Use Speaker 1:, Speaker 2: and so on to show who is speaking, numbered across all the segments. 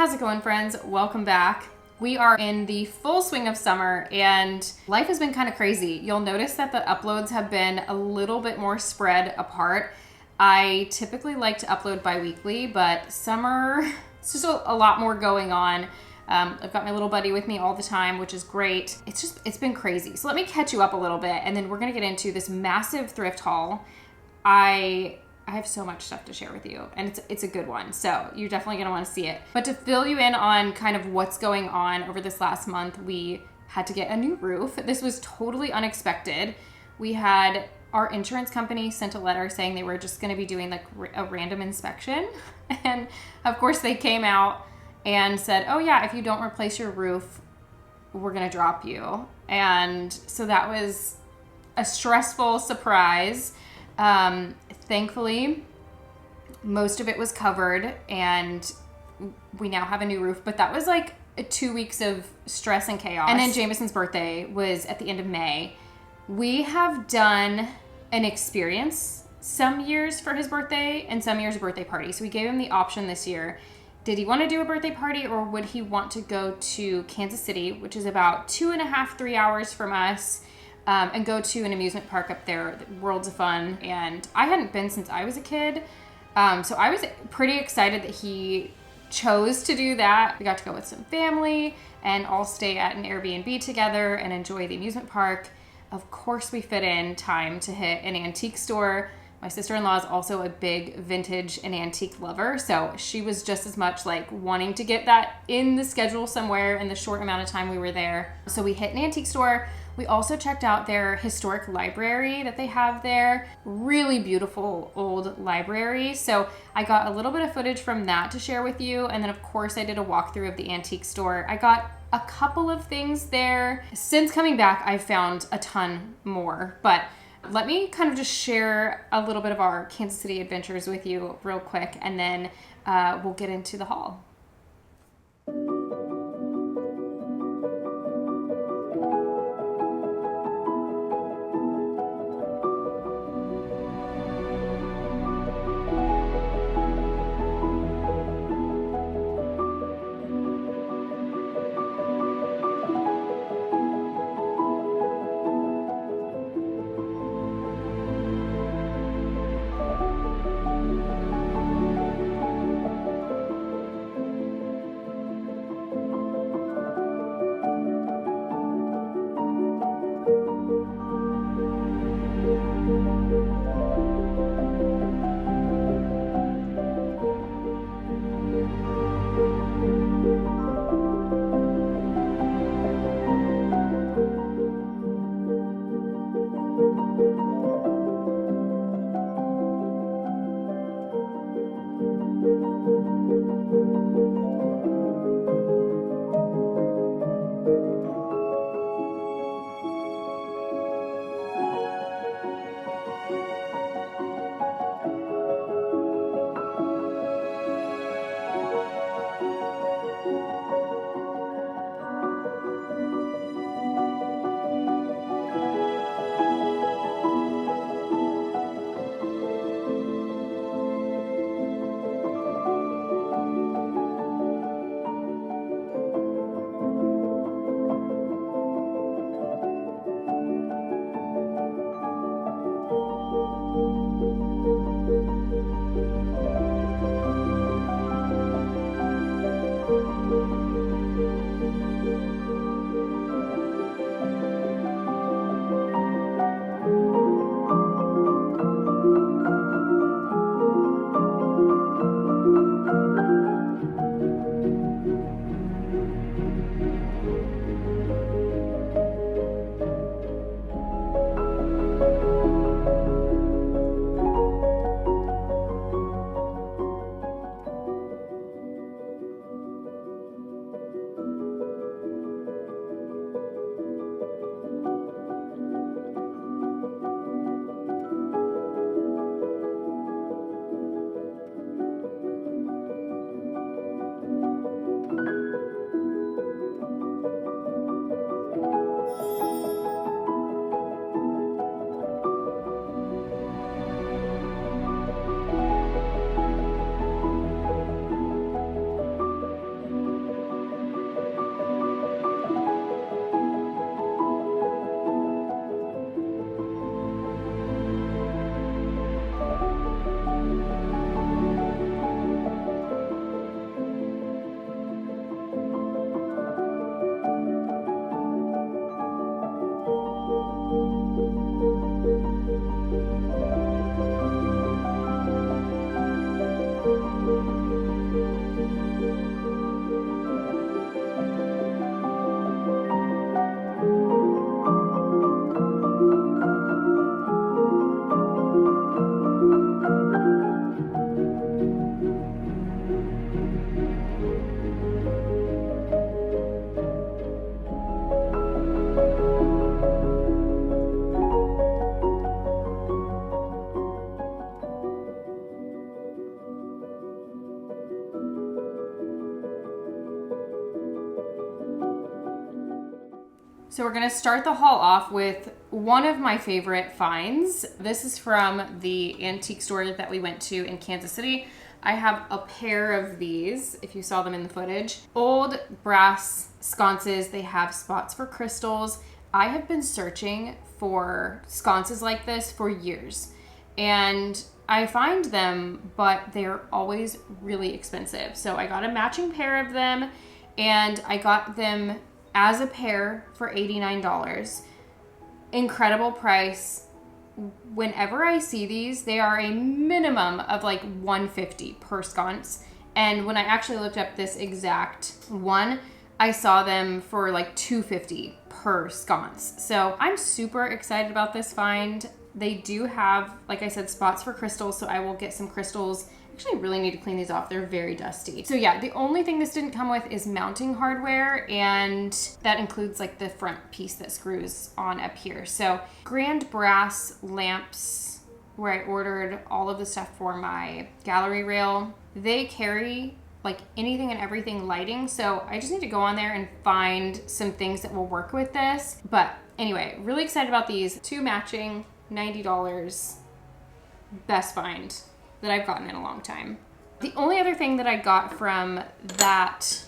Speaker 1: How's it going, friends? Welcome back. We are in the full swing of summer and life has been kind of crazy. You'll notice that the uploads have been a little bit more spread apart. I typically like to upload bi-weekly, but summer, it's just a lot more going on. I've got my little buddy with me all the time, which is great. It's been crazy. So let me catch you up a little bit and then we're gonna get into this massive thrift haul. I have so much stuff to share with you and it's a good one. So you're definitely gonna wanna see it. But to fill you in on kind of what's going on over this last month, we had to get a new roof. This was totally unexpected. We had our insurance company sent a letter saying they were just gonna be doing like a random inspection. And of course they came out and said, oh yeah, if you don't replace your roof, we're gonna drop you. And so that was a stressful surprise. Thankfully, most of it was covered and we now have a new roof, but that was like 2 weeks of stress and chaos. And then Jameson's birthday was at the end of May. We have done an experience some years for his birthday and some years a birthday party. So we gave him the option this year. Did he want to do a birthday party or would he want to go to Kansas City, which is about 2.5, 3 hours from us, and go to an amusement park up there, Worlds of Fun. And I hadn't been since I was a kid. So I was pretty excited that he chose to do that. We got to go with some family and all stay at an Airbnb together and enjoy the amusement park. Of course we fit in time to hit an antique store. My sister-in-law is also a big vintage and antique lover, so she was just as much like wanting to get that in the schedule somewhere in the short amount of time we were there. So we hit an antique store. We also checked out their historic library that they have there. Really beautiful old library. So I got a little bit of footage from that to share with you. And then of course I did a walkthrough of the antique store. I got a couple of things there. Since coming back, I've found a ton more, but let me kind of just share a little bit of our Kansas City adventures with you real quick, and then we'll get into the haul. So we're gonna start the haul off with one of my favorite finds. This is from the antique store that we went to in Kansas City. I have a pair of these, if you saw them in the footage. Old brass sconces. They have spots for crystals. I have been searching for sconces like this for years, and I find them, but they're always really expensive. So I got a matching pair of them, and I got them as a pair for $89. Incredible price. Whenever I see these, they are a minimum of like $150 per sconce. And when I actually looked up this exact one, I saw them for like $250 per sconce. So I'm super excited about this find. They do have, like I said, spots for crystals, so I will get some crystals. Actually, I really need to clean these off. They're very dusty. So yeah, the only thing this didn't come with is mounting hardware, and that includes like the front piece that screws on up here. So grand brass lamps, where I ordered all of the stuff for my gallery rail. They carry like anything and everything lighting. So I just need to go on there and find some things that will work with this. But anyway, really excited about these. Two matching, $90. Best find that I've gotten in a long time. The only other thing that I got from that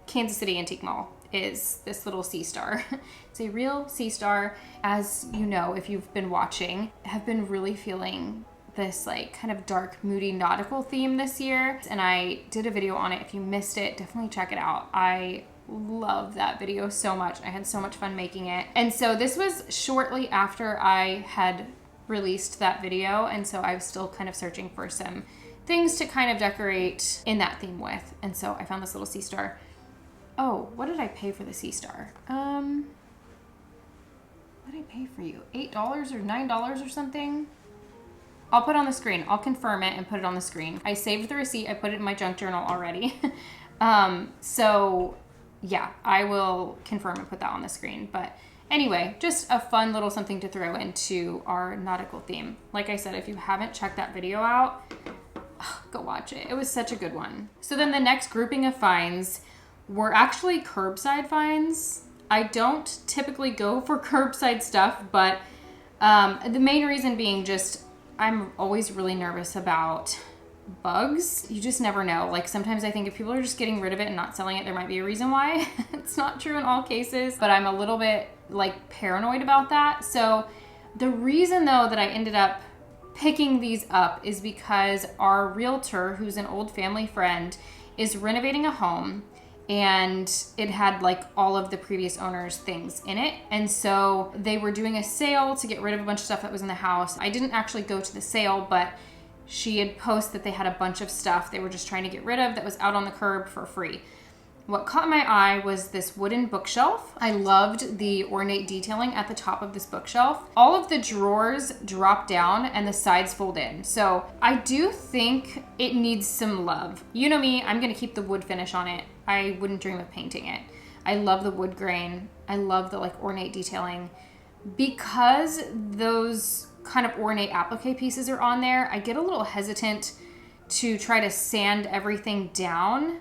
Speaker 1: Kansas City Antique Mall is this little sea star. It's a real sea star. As you know, if you've been watching, have been really feeling this like kind of dark, moody nautical theme this year. And I did a video on it. If you missed it, definitely check it out. I love that video so much. I had so much fun making it. And so this was shortly after I had released that video, and so I was still kind of searching for some things to kind of decorate in that theme with. And so I found this little sea star. Oh, what did I pay for the sea star? What did I pay for you? $8 or $9 or something? I'll put it on the screen. I'll confirm it and put it on the screen. I saved the receipt. I put it in my junk journal already. So yeah, I will confirm and put that on the screen. But anyway, just a fun little something to throw into our nautical theme. Like I said, if you haven't checked that video out, go watch it. It was such a good one. So then the next grouping of finds were actually curbside finds. I don't typically go for curbside stuff, but the main reason being just I'm always really nervous about bugs. You just never know. Like sometimes I think if people are just getting rid of it and not selling it, there might be a reason why. It's not true in all cases, but I'm a little bit like paranoid about that. So the reason though that I ended up picking these up is because our realtor, who's an old family friend, is renovating a home, and it had like all of the previous owners' things in it. And so they were doing a sale to get rid of a bunch of stuff that was in the house. I didn't actually go to the sale, but she had posted that they had a bunch of stuff they were just trying to get rid of that was out on the curb for free. What caught my eye was this wooden bookshelf. I loved the ornate detailing at the top of this bookshelf. All of the drawers drop down and the sides fold in. So I do think it needs some love. You know me, I'm gonna keep the wood finish on it. I wouldn't dream of painting it. I love the wood grain. I love the like ornate detailing. Because those kind of ornate applique pieces are on there, I get a little hesitant to try to sand everything down.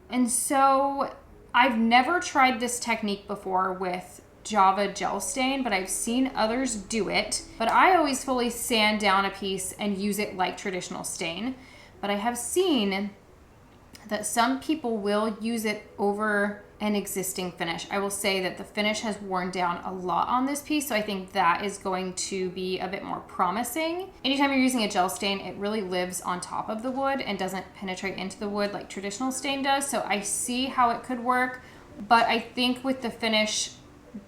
Speaker 1: And so I've never tried this technique before with Java gel stain, but I've seen others do it. But I always fully sand down a piece and use it like traditional stain. But I have seen that some people will use it over an existing finish. I will say that the finish has worn down a lot on this piece, so I think that is going to be a bit more promising. Anytime you're using a gel stain, it really lives on top of the wood and doesn't penetrate into the wood like traditional stain does, so I see how it could work, but I think with the finish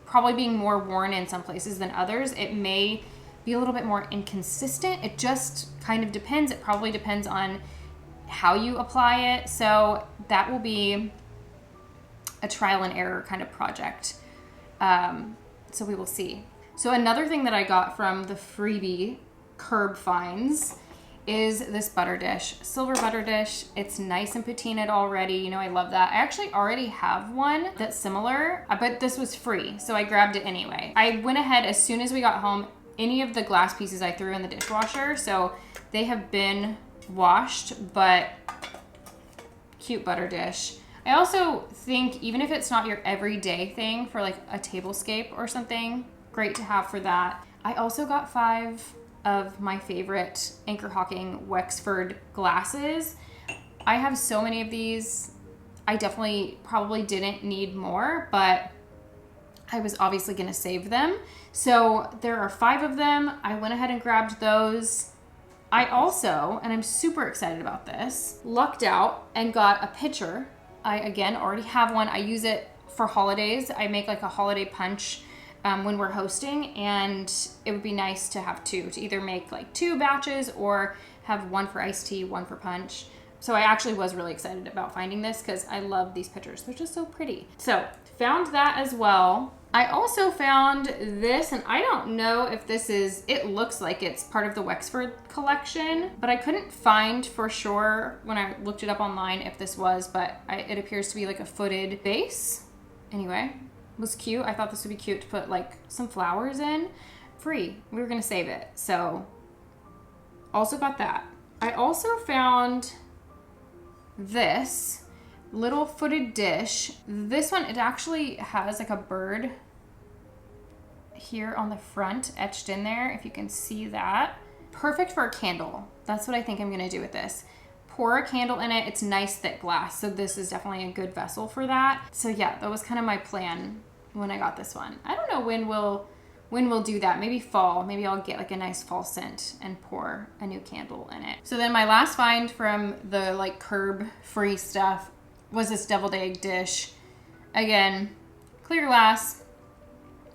Speaker 1: probably being more worn in some places than others, it may be a little bit more inconsistent. It just kind of depends. It probably depends on how you apply it, so that will be a trial and error kind of project. So we will see. So another thing that I got from the freebie curb finds is this butter dish, silver butter dish. It's nice and patinaed already. You know, I love that. I actually already have one that's similar, but this was free, so I grabbed it anyway. I went ahead as soon as we got home. Any of the glass pieces I threw in the dishwasher, so they have been washed, but cute butter dish. I also think even if it's not your everyday thing for like a tablescape or something, great to have for that. I also got 5 of my favorite Anchor Hawking Wexford glasses. I have so many of these. I definitely probably didn't need more, but I was obviously going to save them. So there are 5 of them. I went ahead and grabbed those. I also, and I'm super excited about this, lucked out and got a pitcher. I, again, already have one. I use it for holidays. I make like a holiday punch when we're hosting, and it would be nice to have 2, to either make like 2 batches or have 1 for iced tea, 1 for punch. So I actually was really excited about finding this because I love these pictures. They're just so pretty. So found that as well. I also found this, and I don't know if this is, it looks like it's part of the Wexford collection, but I couldn't find for sure when I looked it up online if this was, but it appears to be like a footed base. Anyway, it was cute. I thought this would be cute to put like some flowers in. Free. We were gonna save it. So also got that. I also found this little footed dish. This one, it actually has like a bird here on the front etched in there, if you can see that. Perfect for a candle. That's what I think I'm gonna do with this. Pour a candle in it. It's nice thick glass, so this is definitely a good vessel for that. So yeah, that was kind of my plan when I got this one. I don't know when we'll do that. Maybe fall. Maybe I'll get like a nice fall scent and pour a new candle in it. So then my last find from the like curb free stuff was this deviled egg dish. Again, clear glass.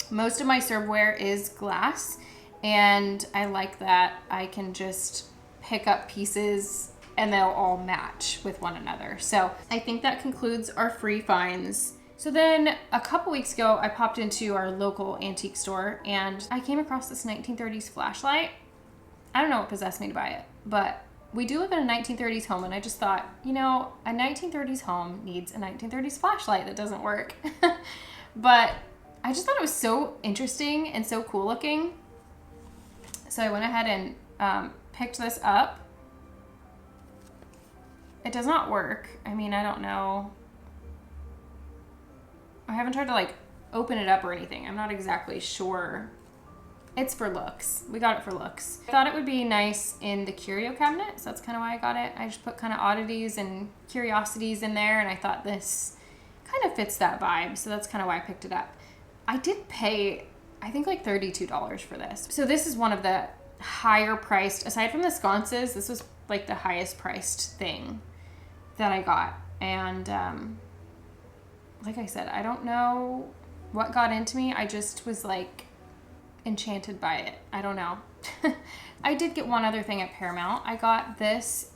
Speaker 1: Most of my serveware is glass, and I like that I can just pick up pieces and they'll all match with one another. So I think that concludes our free finds. So then a couple weeks ago, I popped into our local antique store and I came across this 1930s flashlight. I don't know what possessed me to buy it, but we do live in a 1930s home, and I just thought, you know, a 1930s home needs a 1930s flashlight that doesn't work. But I just thought it was so interesting and so cool looking. So I went ahead and picked this up. It does not work. I mean, I don't know. I haven't tried to like open it up or anything. I'm not exactly sure. It's for looks. We got it for looks. I thought it would be nice in the curio cabinet, so that's kind of why I got it. I just put kind of oddities and curiosities in there, and I thought this kind of fits that vibe, so that's kind of why I picked it up. I did pay, I think like $32 for this. So this is one of the higher priced, aside from the sconces, this was like the highest priced thing that I got. And like I said, I don't know what got into me. I just was like enchanted by it. I don't know. I did get one other thing at Paramount. I got this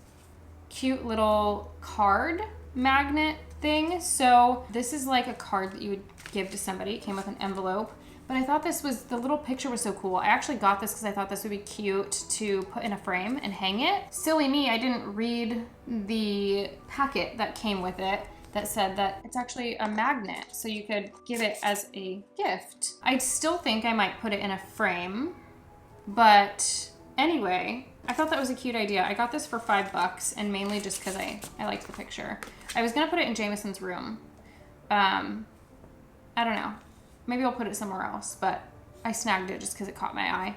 Speaker 1: cute little card magnet thing. So this is like a card that you would give to somebody. It came with an envelope. But I thought this was, the little picture was so cool. I actually got this because I thought this would be cute to put in a frame and hang it. Silly me, I didn't read the packet that came with it that said that it's actually a magnet, so you could give it as a gift. I still think I might put it in a frame, but anyway, I thought that was a cute idea. I got this for $5, and mainly just because I liked the picture. I was gonna put it in Jameson's room. I don't know. Maybe I'll put it somewhere else, but I snagged it just because it caught my eye.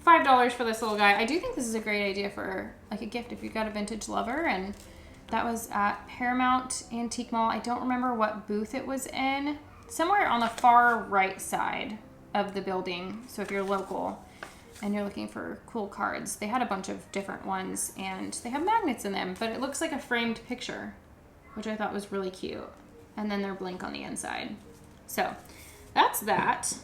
Speaker 1: $5 for this little guy. I do think this is a great idea for like a gift if you've got a vintage lover, and that was at Paramount Antique Mall. I don't remember what booth it was in. Somewhere on the far right side of the building. So if you're local and you're looking for cool cards, they had a bunch of different ones, and they have magnets in them, but it looks like a framed picture, which I thought was really cute. And then they're blank on the inside. So that's that.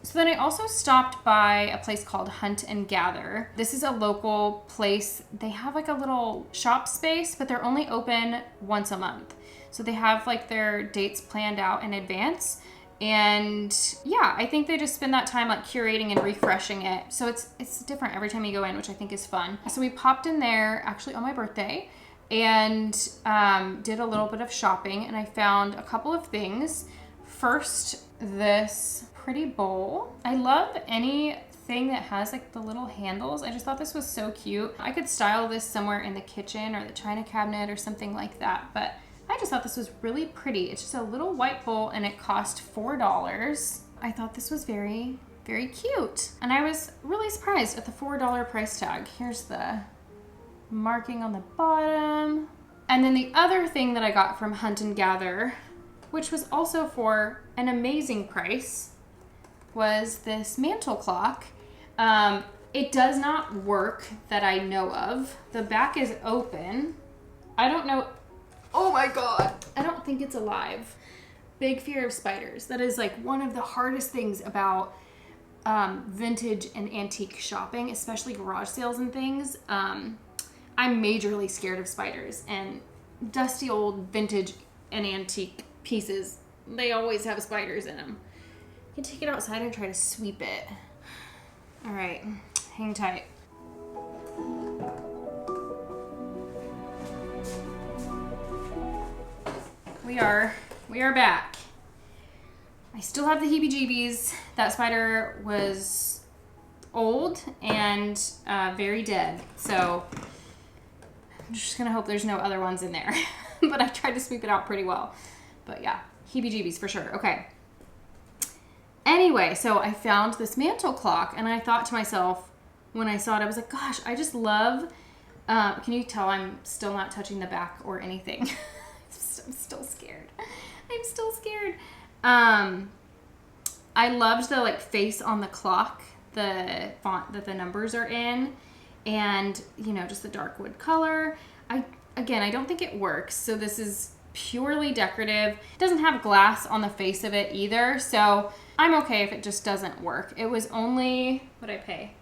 Speaker 1: So then I also stopped by a place called Hunt and Gather. This is a local place. They have like a little shop space, but they're only open once a month. So they have like their dates planned out in advance. And yeah, I think they just spend that time like curating and refreshing it. So it's different every time you go in, which I think is fun. So we popped in there actually on my birthday and did a little bit of shopping, and I found a couple of things. First, this pretty bowl. I love anything that has like the little handles. I just thought this was so cute. I could style this somewhere in the kitchen or the china cabinet or something like that, but I just thought this was really pretty. It's just a little white bowl and it cost $4. I thought this was very, very cute. And I was really surprised at the $4 price tag. Here's the marking on the bottom. And then the other thing that I got from Hunt and Gather, which was also for an amazing price, was this mantel clock. It does not work that I know of. The back is open. I don't know. Oh my God. I don't think it's alive. Big fear of spiders. That is like one of the hardest things about vintage and antique shopping, especially garage sales and things. I'm majorly scared of spiders, and dusty old vintage and antique pieces, they always have spiders in them. You can take it outside and try to sweep it. All right, hang tight. We are back. I still have the heebie-jeebies. That spider was old and very dead, so I'm just gonna hope there's no other ones in there. But I tried to sweep it out pretty well. But yeah, heebie-jeebies for sure. Okay. Anyway, so I found this mantel clock, and I thought to myself when I saw it, I was like, gosh, I just love, can you tell I'm still not touching the back or anything? I'm still scared. I'm still scared. I loved the like face on the clock, the font that the numbers are in, and you know, just the dark wood color. I don't think it works. So this is purely decorative. It doesn't have glass on the face of it either. So I'm okay if it just doesn't work. It was only, what'd I pay?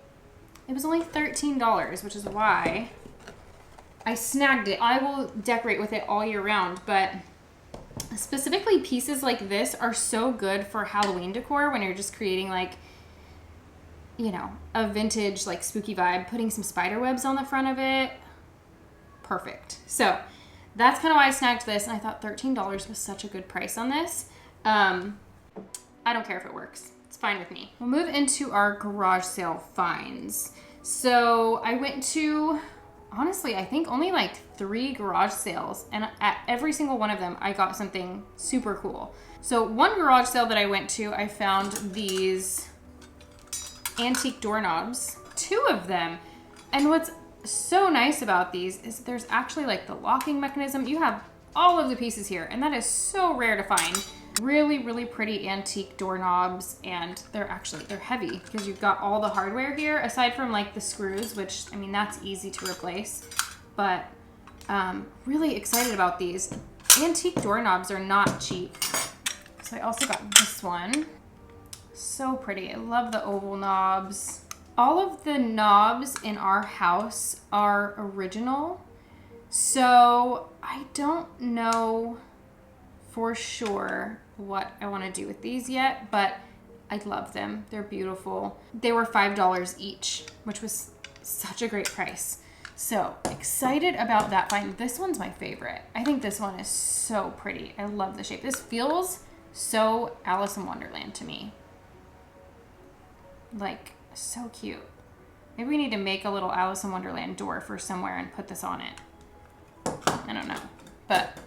Speaker 1: It was only $13, which is why I snagged it. I will decorate with it all year round, but specifically pieces like this are so good for Halloween decor when you're just creating like, you know, a vintage like spooky vibe, putting some spider webs on the front of it. Perfect. So that's kind of why I snagged this, and I thought $13 was such a good price on this. I don't care if it works. It's fine with me. We'll move into our garage sale finds. So I went to, honestly, I think only like 3 garage sales, and at every single one of them, I got something super cool. So one garage sale that I went to, I found these antique doorknobs, 2 of them. And what's so nice about these is there's actually like the locking mechanism. You have all of the pieces here, and that is so rare to find. Really, really pretty antique doorknobs, and they're heavy because you've got all the hardware here, aside from like the screws, which, I mean, that's easy to replace. But really excited about these. Antique doorknobs are not cheap. So I also got this one. So pretty. I love the oval knobs. All of the knobs in our house are original, so I don't know for sure what I want to do with these yet, but I love them. They're beautiful. They were $5 each, which was such a great price. So excited about that find. This one's my favorite. I think this one is so pretty. I love the shape. This feels so Alice in Wonderland to me. Like, so cute. Maybe we need to make a little Alice in Wonderland door for somewhere and put this on it. I don't know. But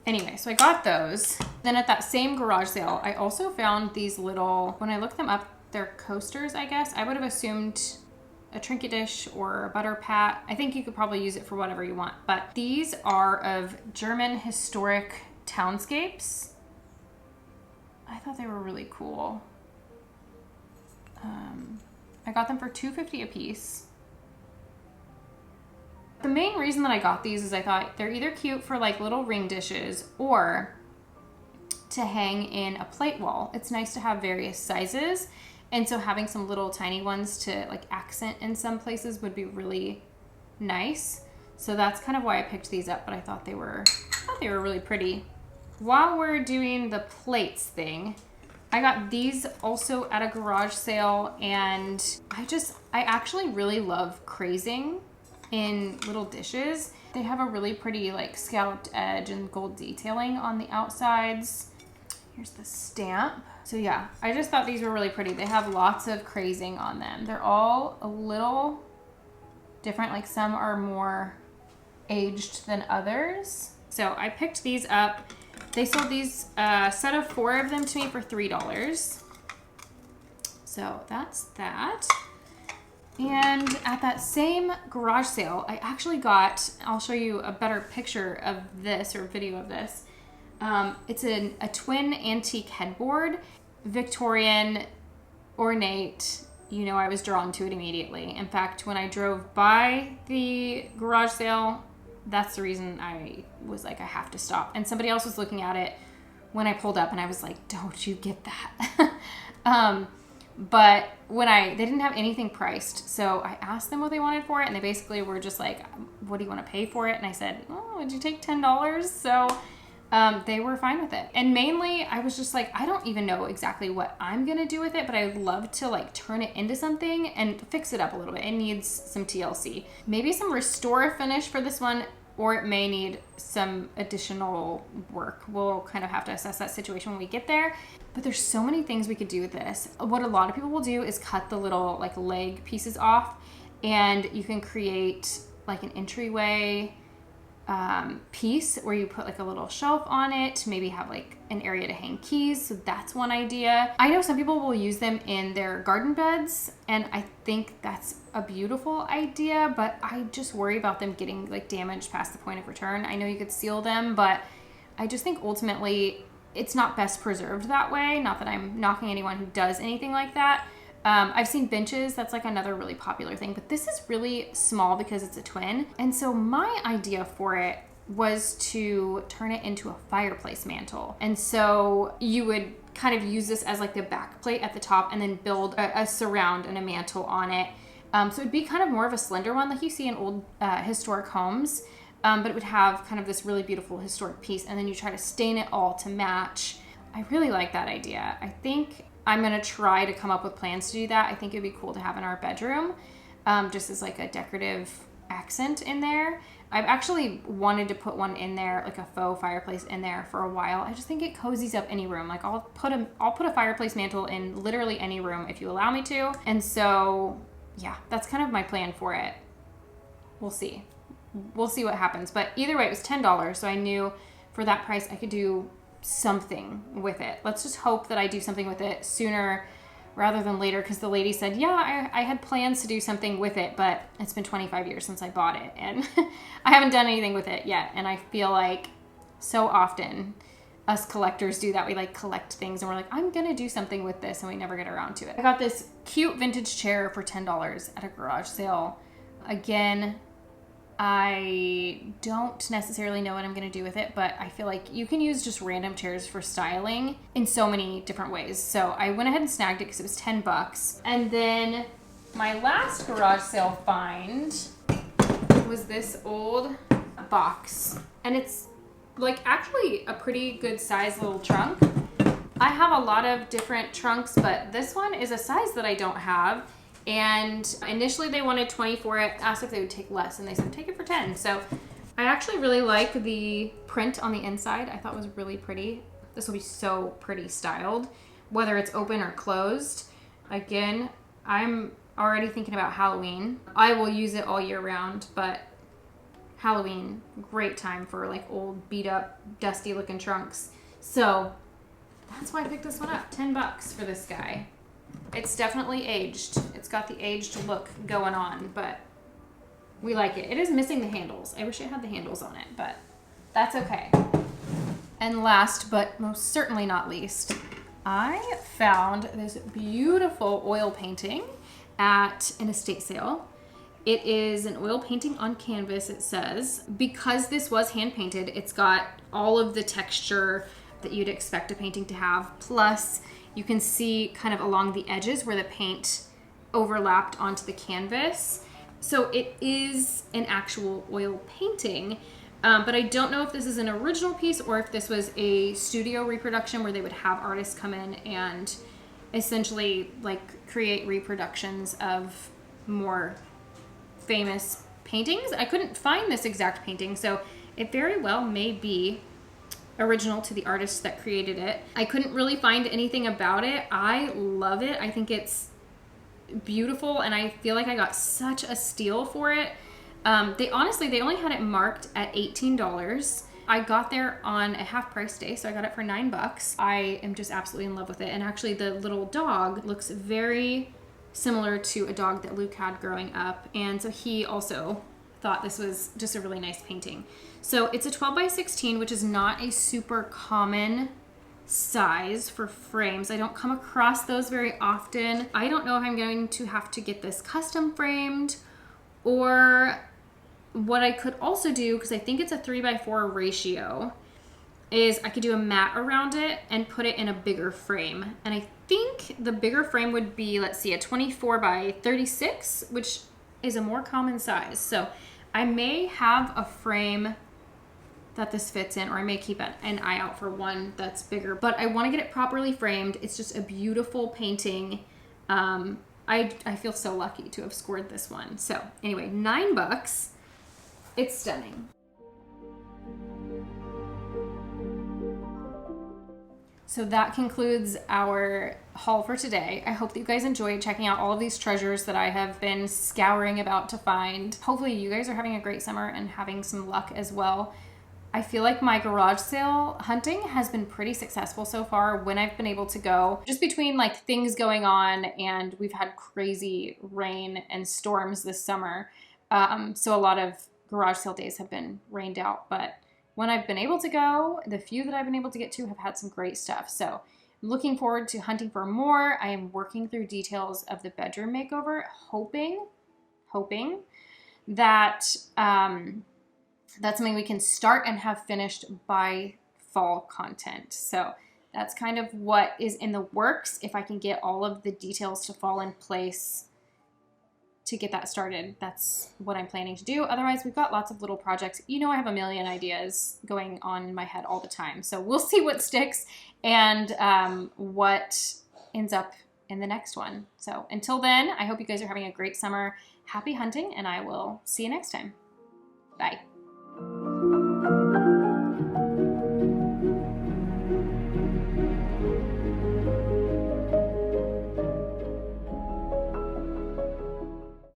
Speaker 1: anyway, so I got those. Then at that same garage sale, I also found these little, when I looked them up, they're coasters, I guess. I would have assumed a trinket dish or a butter pat. I think you could probably use it for whatever you want. But these are of German historic townscapes. I thought they were really cool. I got them for $2.50 a piece. The main reason that I got these is I thought they're either cute for like little ring dishes or to hang in a plate wall. It's nice to have various sizes, and so having some little tiny ones to like accent in some places would be really nice. So that's kind of why I picked these up, but I thought they were really pretty. While we're doing the plates thing, I got these also at a garage sale, and I actually really love crazing in little dishes. They have a really pretty like scalloped edge and gold detailing on the outsides. Here's the stamp. So yeah, I just thought these were really pretty. They have lots of crazing on them. They're all a little different. Like some are more aged than others. So I picked these up. They sold these set of 4 of them to me for $3. So that's that. And at that same garage sale, I actually got, I'll show you a better picture of this or video of this. It's a twin antique headboard, Victorian, ornate. You know, I was drawn to it immediately. In fact, when I drove by the garage sale, that's the reason I was like, I have to stop. And somebody else was looking at it when I pulled up and I was like, don't you get that? But when they didn't have anything priced, so I asked them what they wanted for it, and they basically were just like, what do you want to pay for it? And I said, oh, would you take $10? So they were fine with it. And mainly, I was just like, I don't even know exactly what I'm going to do with it, but I'd love to like turn it into something and fix it up a little bit. It needs some TLC. Maybe some restore finish for this one, or it may need some additional work. We'll kind of have to assess that situation when we get there. But there's so many things we could do with this. What a lot of people will do is cut the little like leg pieces off, and you can create like an entryway piece where you put like a little shelf on it, maybe have like an area to hang keys. So that's one idea. I know some people will use them in their garden beds, and I think that's a beautiful idea, but I just worry about them getting like damaged past the point of return. I know you could seal them, but I just think ultimately it's not best preserved that way. Not that I'm knocking anyone who does anything like that. I've seen benches. That's like another really popular thing, but this is really small because it's a twin. And so my idea for it was to turn it into a fireplace mantle. And so you would kind of use this as like the back plate at the top and then build a surround and a mantle on it. So it'd be kind of more of a slender one like you see in old historic homes. But it would have kind of this really beautiful historic piece, and then you try to stain it all to match. I really like that idea. I think I'm gonna try to come up with plans to do that. I think it'd be cool to have in our bedroom, just as like a decorative accent in there. I've actually wanted to put one in there, like a faux fireplace in there for a while. I just think it cozies up any room. Like I'll put a fireplace mantle in literally any room if you allow me to. And so yeah, that's kind of my plan for it. We'll see. We'll see what happens. But either way, it was $10. So I knew for that price, I could do something with it. Let's just hope that I do something with it sooner rather than later. Because the lady said, yeah, I had plans to do something with it, but it's been 25 years since I bought it. And I haven't done anything with it yet. And I feel like so often us collectors do that. We like collect things and we're like, I'm going to do something with this. And we never get around to it. I got this cute vintage chair for $10 at a garage sale. Again, I don't necessarily know what I'm going to do with it, but I feel like you can use just random chairs for styling in so many different ways. So I went ahead and snagged it because it was $10. And then my last garage sale find was this old box. And it's like actually a pretty good size little trunk. I have a lot of different trunks, but this one is a size that I don't have. And initially they wanted 20 for it, asked if they would take less, and they said take it for 10. So I actually really like the print on the inside. I thought it was really pretty. This will be so pretty styled, whether it's open or closed. Again, I'm already thinking about Halloween. I will use it all year round, but Halloween, great time for like old beat up, dusty looking trunks. So that's why I picked this one up. $10 for this guy. It's definitely aged. It's got the aged look going on, but we like it. It is missing the handles. I wish it had the handles on it, but that's okay. And last, but most certainly not least, I found this beautiful oil painting at an estate sale. It is an oil painting on canvas, it says. Because this was hand painted, it's got all of the texture that you'd expect a painting to have, plus you can see kind of along the edges where the paint overlapped onto the canvas. So it is an actual oil painting, but I don't know if this is an original piece or if this was a studio reproduction where they would have artists come in and essentially like create reproductions of more famous paintings. I couldn't find this exact painting, so it very well may be original to the artist that created it. I couldn't really find anything about it. I love it. I think it's beautiful, and I feel like I got such a steal for it. They only had it marked at $18. I got there on a half price day, so I got it for $9. I am just absolutely in love with it. And actually the little dog looks very similar to a dog that Luke had growing up. And so he also thought this was just a really nice painting. So it's a 12 by 16, which is not a super common size for frames. I don't come across those very often. I don't know if I'm going to have to get this custom framed, or what I could also do, because I think it's a 3x4 ratio, is I could do a mat around it and put it in a bigger frame. And I think the bigger frame would be, let's see, a 24 by 36, which is a more common size. So I may have a frame that this fits in, or I may keep an eye out for one that's bigger, but I want to get it properly framed. It's just a beautiful painting. I feel so lucky to have scored this one. So anyway, $9. It's stunning. So that concludes our haul for today. I hope that you guys enjoyed checking out all of these treasures that I have been scouring about to find. Hopefully you guys are having a great summer and having some luck as well. I feel like my garage sale hunting has been pretty successful so far when I've been able to go. Just between like things going on, and we've had crazy rain and storms this summer. So a lot of garage sale days have been rained out, but when I've been able to go, the few that I've been able to get to have had some great stuff. So I'm looking forward to hunting for more. I am working through details of the bedroom makeover, hoping that that's something we can start and have finished by fall content. So that's kind of what is in the works. If I can get all of the details to fall in place to get that started, that's what I'm planning to do. Otherwise, we've got lots of little projects. You know, I have a million ideas going on in my head all the time. So we'll see what sticks and what ends up in the next one. So until then, I hope you guys are having a great summer. Happy hunting, and I will see you next time. Bye.